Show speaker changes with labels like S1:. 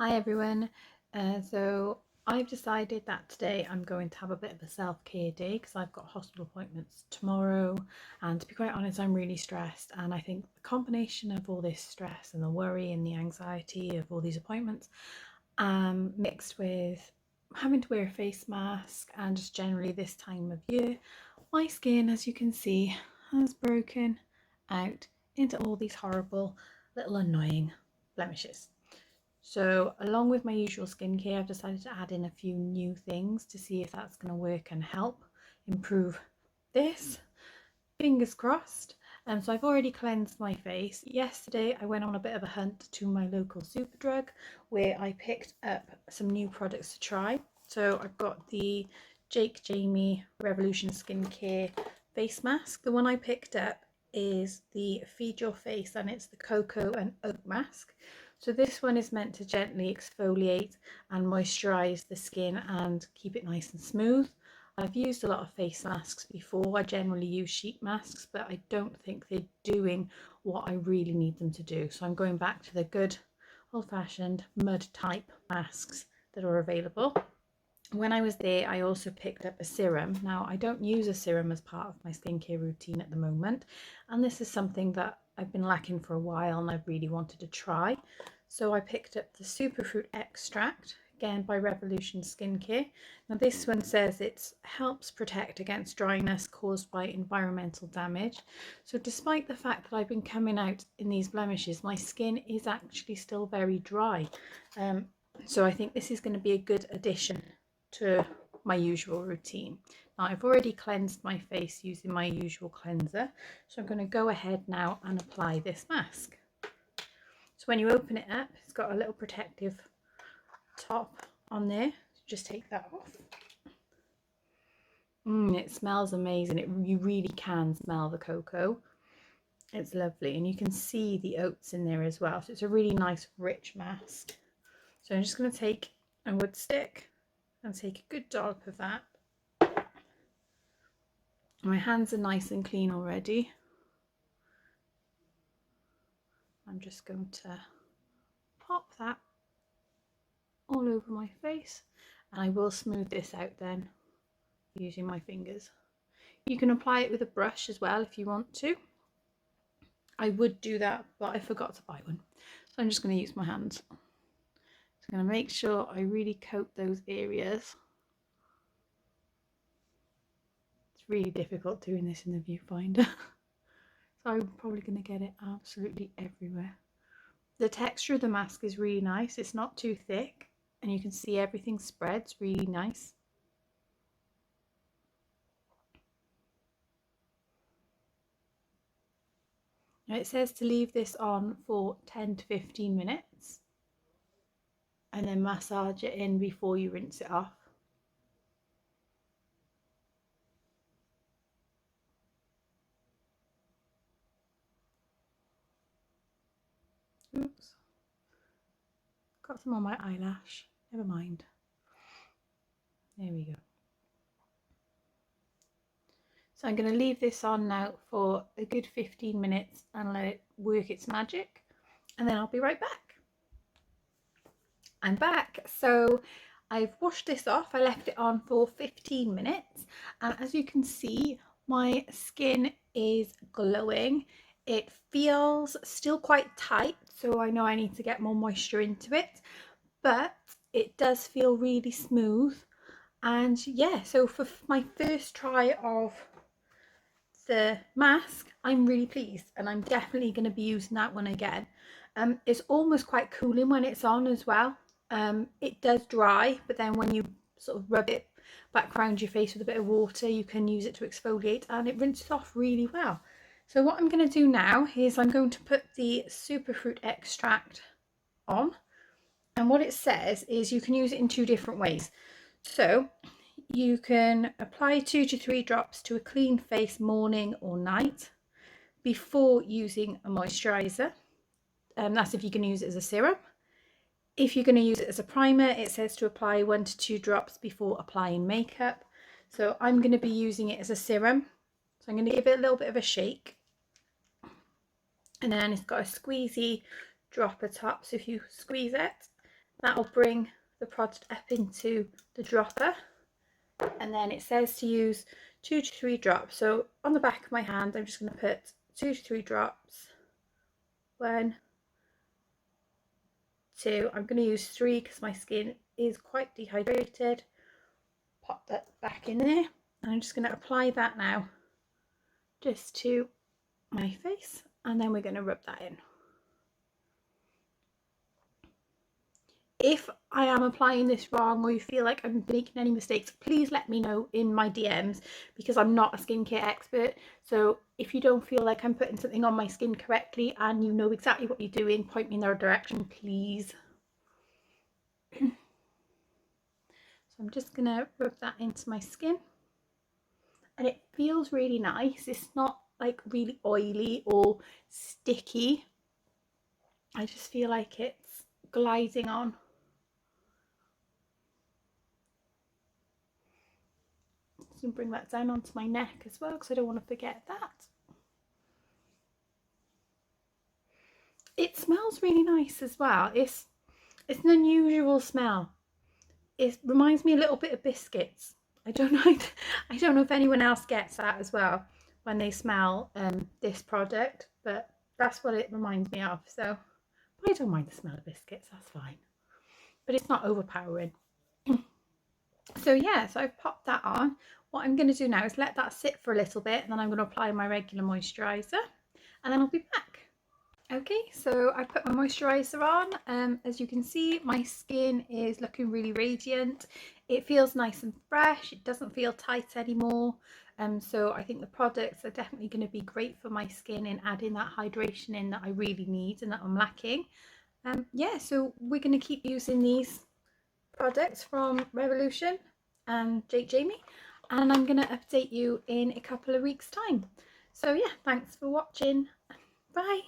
S1: Hi everyone. So I've decided that today I'm going to have a bit of a self-care day because I've got hospital appointments tomorrow, and to be quite honest, I'm really stressed, and I think the combination of all this stress and the worry and the anxiety of all these appointments mixed with having to wear a face mask and just generally this time of year, my skin, as you can see, has broken out into all these horrible little annoying blemishes. So along with my usual skincare, I've decided to add in a few new things to see if that's going to work and help improve this. Fingers crossed. So I've already cleansed my face. Yesterday I went on a bit of a hunt to my local Superdrug where I picked up some new products to try. So I've got the Jake Jamie Revolution Skincare face mask. The one I picked up is the Feed Your Face, and it's the cocoa and oat mask. So this one is meant to gently exfoliate and moisturize the skin and keep it nice and smooth. I've used a lot of face masks before. I generally use sheet masks, but I don't think they're doing what I really need them to do. So I'm going back to the good old-fashioned mud type masks that are available. When I was there, I also picked up a serum. Now, I don't use a serum as part of my skincare routine at the moment, and this is something that I've been lacking for a while and I've really wanted to try. So I picked up the Superfruit Extract, again by Revolution Skincare. Now this one says it helps protect against dryness caused by environmental damage. So despite the fact that I've been coming out in these blemishes, my skin is actually still very dry. So I think this is going to be a good addition to my usual routine. Now I've already cleansed my face using my usual cleanser, so I'm going to go ahead now and apply this mask. So when you open it up, it's got a little protective top on there. Just take that off. It smells amazing. You really can smell the cocoa. It's lovely, and you can see the oats in there as well. So it's a really nice rich mask. So I'm just going to take a wood stick and take a good dollop of that. My hands are nice and clean already. I'm just going to pop that all over my face, and I will smooth this out then using my fingers. You can apply it with a brush as well if you want to. I would do that, but I forgot to buy one, so I'm just going to use my hands. So I'm going to make sure I really coat those areas. It's really difficult doing this in the viewfinder. So I'm probably going to get it absolutely everywhere. The texture of the mask is really nice. It's not too thick, and you can see everything spreads really nice. Now it says to leave this on for 10 to 15 minutes and then massage it in before you rinse it off. Oops, got some on my eyelash. Never mind. There we go. So I'm going to leave this on now for a good 15 minutes and let it work its magic, and then I'll be right back. I'm back. So I've washed this off. I left it on for 15 minutes, and as you can see, my skin is glowing. It feels still quite tight, so I know I need to get more moisture into it, but it does feel really smooth. And yeah, so for my first try of the mask, I'm really pleased, and I'm definitely going to be using that one again. It's almost quite cooling when it's on as well. It does dry, but then when you sort of rub it back around your face with a bit of water, you can use it to exfoliate, and it rinses off really well. So what I'm going to do now is I'm going to put the Superfruit Extract on, and what it says is you can use it in two different ways. So you can apply 2 to 3 drops to a clean face morning or night before using a moisturiser. That's if you can use it as a serum. If you're going to use it as a primer, it says to apply 1 to 2 drops before applying makeup. So I'm going to be using it as a serum. So I'm going to give it a little bit of a shake. And then it's got a squeezy dropper top. So if you squeeze it, That'll bring the product up into the dropper, and then it says to use 2 to 3 drops. So on the back of my hand, I'm just going to put 2 to 3 drops. 1, 2. I'm going to use 3 because my skin is quite dehydrated. Pop that back in there, and I'm just going to apply that now just to my face, and then we're going to rub that in. If I am applying this wrong, or you feel like I'm making any mistakes, please let me know in my DMs, because I'm not a skincare expert. So if you don't feel like I'm putting something on my skin correctly and you know exactly what you're doing, point me in the right direction, please. So I'm just going to rub that into my skin, and it feels really nice. It's not like really oily or sticky. I just feel like it's gliding on. So bring that down onto my neck as well, because I don't want to forget that. It smells really nice as well. It's an unusual smell. It reminds me a little bit of biscuits. I don't know. I don't know if anyone else gets that as well when they smell this product, but that's what it reminds me of. So, but I don't mind the smell of biscuits. That's fine. But it's not overpowering. So yeah, so I've popped that on. What I'm going to do now is let that sit for a little bit, and then I'm going to apply my regular moisturiser, and then I'll be back. Okay, so I put my moisturiser on. As you can see, my skin is looking really radiant. It feels nice and fresh. It doesn't feel tight anymore. So I think the products are definitely going to be great for my skin in adding that hydration in that I really need and that I'm lacking. Yeah, so we're going to keep using these products from Revolution and Jake Jamie, and I'm going to update you in a couple of weeks' time. So yeah, thanks for watching. Bye.